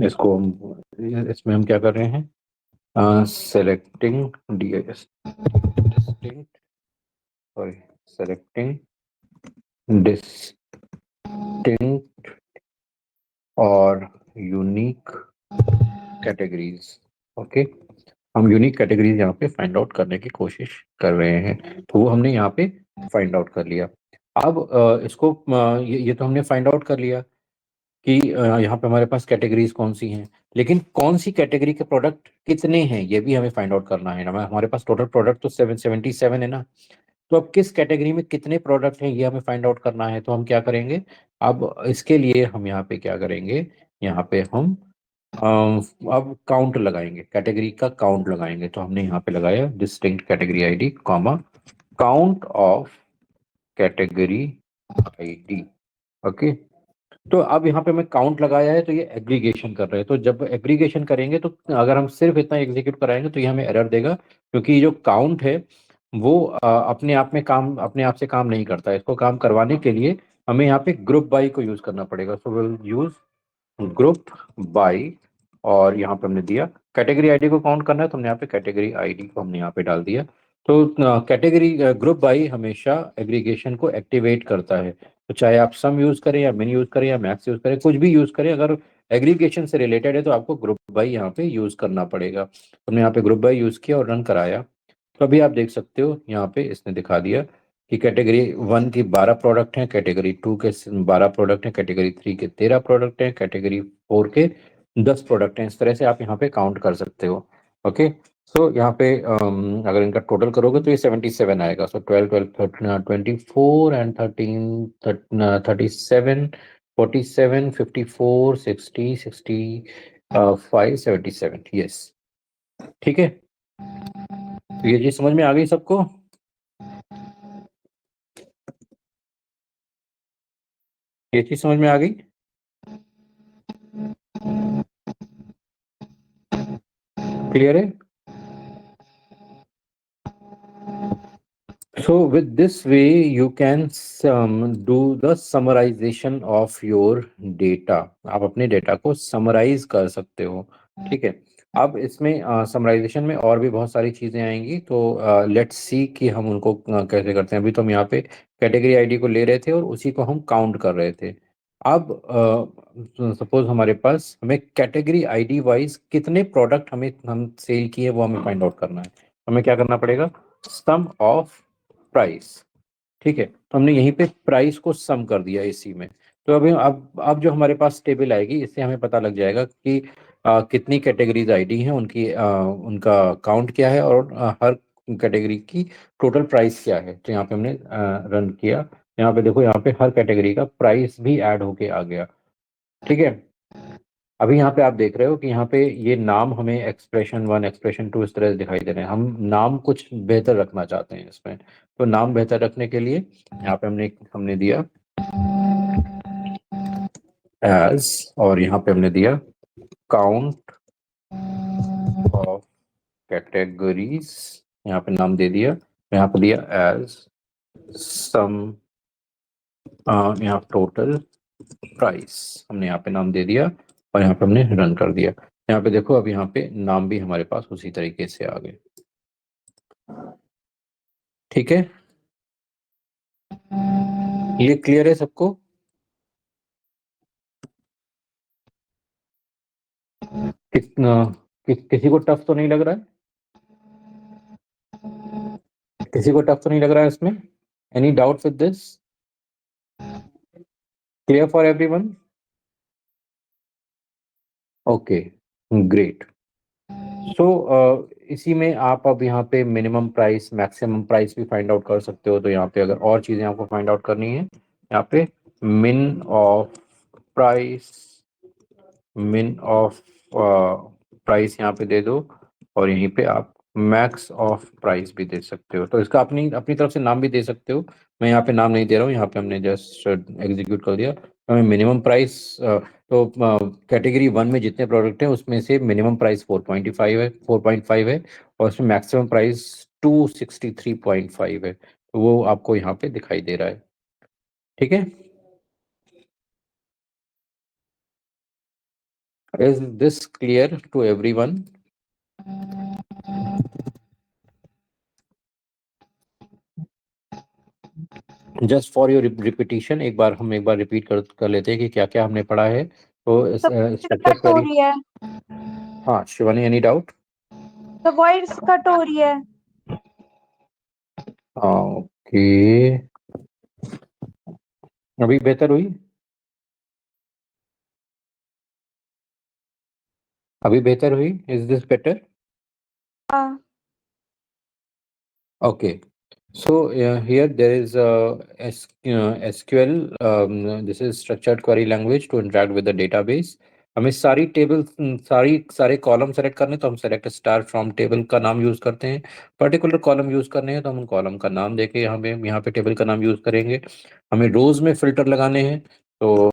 इसको इसमें हम क्या कर रहे हैं, selecting DIS distinct, sorry, selecting distinct और यूनिक कैटेगरीज। ओके, हम यूनिक कैटेगरीज यहाँ पे फाइंड आउट करने की कोशिश कर रहे हैं, तो वो हमने यहाँ पे फाइंड आउट कर लिया। अब इसको ये तो हमने फाइंड आउट कर लिया कि यहाँ पे हमारे पास कैटेगरीज कौन सी हैं, लेकिन कौन सी कैटेगरी के प्रोडक्ट कितने हैं ये भी हमें फाइंड आउट करना है ना। हमारे पास टोटल प्रोडक्ट तो 777 है ना, तो अब किस कैटेगरी में कितने प्रोडक्ट हैं ये हमें फाइंड आउट करना है। तो हम क्या करेंगे, अब इसके लिए हम यहाँ पे क्या करेंगे, यहाँ पे हम अब काउंट लगाएंगे, कैटेगरी का काउंट लगाएंगे। तो हमने यहाँ पे लगाया distinct category ID comma count of category ID. Okay, तो अब यहाँ पे मैं काउंट लगाया है, तो ये एग्रीगेशन कर रहे हैं। तो जब एग्रीगेशन करेंगे तो अगर हम सिर्फ इतना एग्जीक्यूट कराएंगे तो ये हमें एरर देगा, क्योंकि जो काउंट है वो अपने आप में काम, अपने आप से काम नहीं करता है। इसको काम करवाने के लिए हमें यहाँ पे ग्रुप बाई को यूज करना पड़ेगा। So will use group by, और यहाँ पे हमने दिया कैटेगरी आईडी को काउंट करना है, तो हमने यहाँ पे कैटेगरी आईडी को हमने यहाँ पे डाल दिया। तो कैटेगरी ग्रुप बाई हमेशा एग्रीगेशन को एक्टिवेट करता है। तो चाहे आप सम यूज करें या मिन यूज करें या मैक्स यूज करें, कुछ भी यूज करें, अगर एग्रीगेशन से रिलेटेड है तो आपको ग्रुप बाई यहाँ पे यूज करना पड़ेगा। हमने यहाँ पे ग्रुप बाई यूज किया और रन कराया, तो अभी आप देख सकते हो यहाँ पे इसने दिखा दिया कि कैटेगरी 1 की 12 प्रोडक्ट हैं, कैटेगरी 2 के 12 प्रोडक्ट हैं, कैटेगरी 3 के 13 प्रोडक्ट हैं, कैटेगरी 4 के 10 प्रोडक्ट हैं। इस तरह से आप यहाँ पे काउंट कर सकते हो। ओके, सो यहाँ पे अगर इनका टोटल करोगे तो ये 77 आएगा। सो 12 12 13 24 एंड 13 37 47 54 60 65 77। यस, ठीक है, तो ये चीज समझ में आ गई सबको। ये चीज समझ में आ गई, क्लियर है। So with this way you can do the summarization of your data। आप अपने डेटा को समराइज कर सकते हो। ठीक है, अब इसमें समराइजेशन में और भी बहुत सारी चीजें आएंगी, तो लेट्स सी कि हम उनको कैसे करते हैं। अभी तो हम यहाँ पे कैटेगरी आईडी को ले रहे थे और उसी को हम काउंट कर रहे थे। अब सपोज हमारे पास, हमें कैटेगरी आईडी वाइज कितने प्रोडक्ट हम सेल किए वो हमें फाइंड आउट करना है। हमें क्या करना पड़ेगा, सम ऑफ प्राइस। ठीक है, तो हमने यहीं पे प्राइस को सम कर दिया इसी में। तो अभी अब जो हमारे पास टेबल आएगी, इससे हमें पता लग जाएगा कि कितनी कैटेगरीज आईडी हैं, उनका काउंट क्या है, और हर कैटेगरी की टोटल प्राइस क्या है। तो यहाँ पे हमने रन किया, यहाँ पे देखो, यहाँ पे हर कैटेगरी का प्राइस भी ऐड होके आ गया। ठीक है, अभी यहाँ पे आप देख रहे हो कि यहाँ पे ये नाम हमें एक्सप्रेशन 1 एक्सप्रेशन 2 इस तरह से दिखाई दे रहे हैं। हम नाम कुछ बेहतर रखना चाहते हैं इसमें, तो नाम बेहतर रखने के लिए यहाँ पे हमने दिया एज, और यहाँ पे हमने दिया काउंट ऑफ कैटेगरीज, यहाँ पे नाम दे दिया, यहाँ पे दिया एज सम, यहाँ टोटल प्राइस हमने यहाँ पे नाम दे दिया, और यहाँ पे हमने रन कर दिया। यहाँ पे देखो, अब यहाँ पे नाम भी हमारे पास उसी तरीके से आ गए। ठीक है, ये क्लियर है सबको? कितना किसी को टफ तो नहीं लग रहा है? किसी को टफ तो नहीं लग रहा है इसमें? Any doubt with this? Clear for everyone? Okay, great. So इसी में आप अब यहाँ पे मिनिमम प्राइस मैक्सिमम प्राइस भी फाइंड आउट कर सकते हो। तो यहाँ पे अगर और चीज़ें आपको फाइंड आउट करनी है, यहाँ पे मिन ऑफ प्राइस मिन ऑफ प्राइस यहाँ पे दे दो, और यहीं पे आप मैक्स ऑफ प्राइस भी दे सकते हो। तो इसका अपनी अपनी तरफ से नाम भी दे सकते हो। मैं यहाँ पे नाम नहीं दे रहा हूँ, यहाँ पे हमने जस्ट एग्जीक्यूट कर दिया। हमें मिनिमम प्राइस, तो कैटेगरी वन में जितने प्रोडक्ट हैं उसमें से मिनिमम प्राइस 4.5 है, और उसमें मैक्सिमम प्राइस 263.5 है। तो वो आपको यहाँ पे दिखाई दे रहा है। ठीक है, is this clear to everyone? Just for your repetition, एक बार रिपीट कर लेते हैं कि क्या क्या हमने पढ़ा है। तो सब स्ट्रक्चर कट हो क्वेरी। रही है। हाँ Shivani, any doubt? The voice cut हो रही है। ओके, अभी बेहतर हुई? अभी बेहतर हुई? Is this better? हाँ। Okay, so here there is SQL. This is structured query language to interact with the database. हमें सारी टेबल सारे कॉलम सेलेक्ट करने, तो हम सेलेक्ट स्टार फ्रॉम टेबल का नाम यूज करते हैं। पर्टिकुलर कॉलम यूज करने हैं तो हम कॉलम का नाम देके हमें यहाँ पे टेबल का नाम यूज करेंगे। हमें रोज में फिल्टर लगाने हैं, तो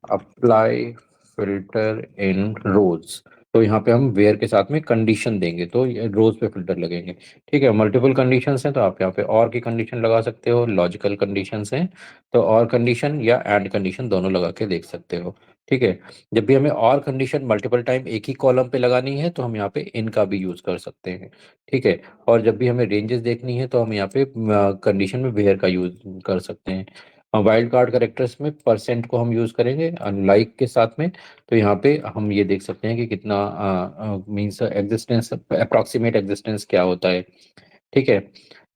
अप्लाई फिल्टर इन रोज। तो यहाँ पे हम वेयर के साथ में कंडीशन देंगे, तो ये रोज पे फिल्टर लगेंगे। ठीक है, मल्टीपल कंडीशंस हैं तो आप यहाँ पे और की कंडीशन लगा सकते हो। लॉजिकल कंडीशंस हैं तो और कंडीशन या एंड कंडीशन दोनों लगा के देख सकते हो। ठीक है, जब भी हमें और कंडीशन मल्टीपल टाइम एक ही कॉलम पे लगानी है तो हम यहाँ पे इनका भी यूज कर सकते हैं। ठीक है, और जब भी हमें रेंजेस देखनी है तो हम यहाँ पे कंडीशन में वेयर का यूज कर सकते हैं। वाइल्ड कार्ड करेक्टर्स में परसेंट को हम यूज करेंगे अनलाइक के साथ में। तो यहाँ पे हम ये देख सकते हैं कि कितना मीन्स एग्जिस्टेंस, अप्रोक्सीमेट एग्जिस्टेंस क्या होता है। ठीक है,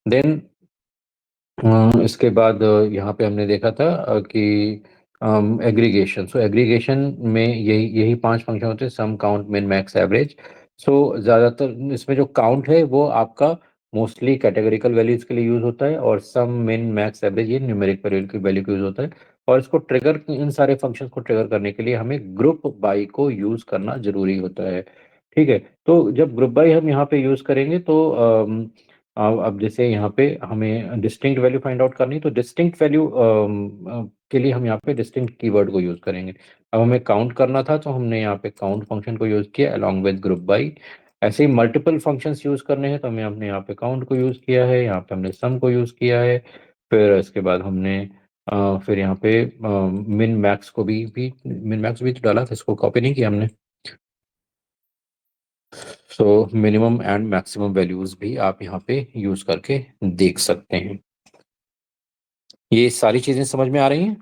देन इसके बाद यहाँ पे हमने देखा था कि एग्रीगेशन। सो एग्रीगेशन में यही यही पांच फंक्शन होते हैं: सम, काउंट, मिन, मैक्स, एवरेज। सो ज़्यादातर इसमें जो काउंट है वो आपका मोस्टली कैटेगरिकल वैल्यूज के लिए यूज होता है, और सम, मिन, मैक्स, एवरेज ये न्यूमेरिक वैल्यू के यूज होता है। और इसको ट्रिगर, इन सारे फंक्शंस को ट्रिगर करने के लिए हमें ग्रुप बाई को यूज करना जरूरी होता है। ठीक है, तो जब ग्रुप बाई हम यहाँ पे यूज करेंगे तो अब जैसे यहाँ पे हमें डिस्टिंक्ट वैल्यू फाइंड आउट करनी है, तो डिस्टिंक्ट वैल्यू के लिए हम यहाँ पे डिस्टिंक्ट कीवर्ड को यूज करेंगे। अब हमें काउंट करना था तो हमने यहाँ पे काउंट फंक्शन को यूज किया अलॉन्ग विद ग्रुप बाई। ऐसे ही मल्टीपल फंक्शंस यूज करने हैं तो हमें हमने यहाँ पे काउंट को यूज किया है, यहाँ पे हमने सम को यूज किया है। फिर इसके बाद हमने फिर यहाँ पे मिन मैक्स को भी मिन मैक्स भी तो डाला था, इसको कॉपी नहीं किया हमने। So minimum and maximum values भी आप यहाँ पे यूज करके देख सकते हैं। ये सारी चीजें समझ में आ रही हैं?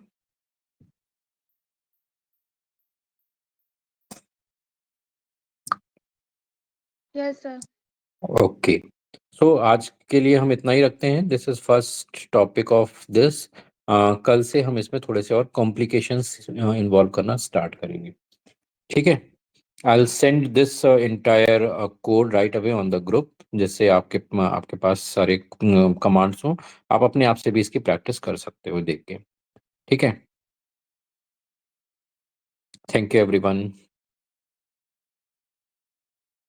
Yes sir. ओके, सो आज के लिए हम इतना ही रखते हैं। This is first topic of this. कल से हम इसमें थोड़े से और कॉम्प्लिकेशंस इन्वॉल्व करना स्टार्ट करेंगे। ठीक है, I will send this entire code right away on the group, जिससे आपके पास सारे कमांड्स हों। आप अपने आप से भी इसकी प्रैक्टिस कर सकते हो देख के। ठीक है, थैंक यू एवरीवन।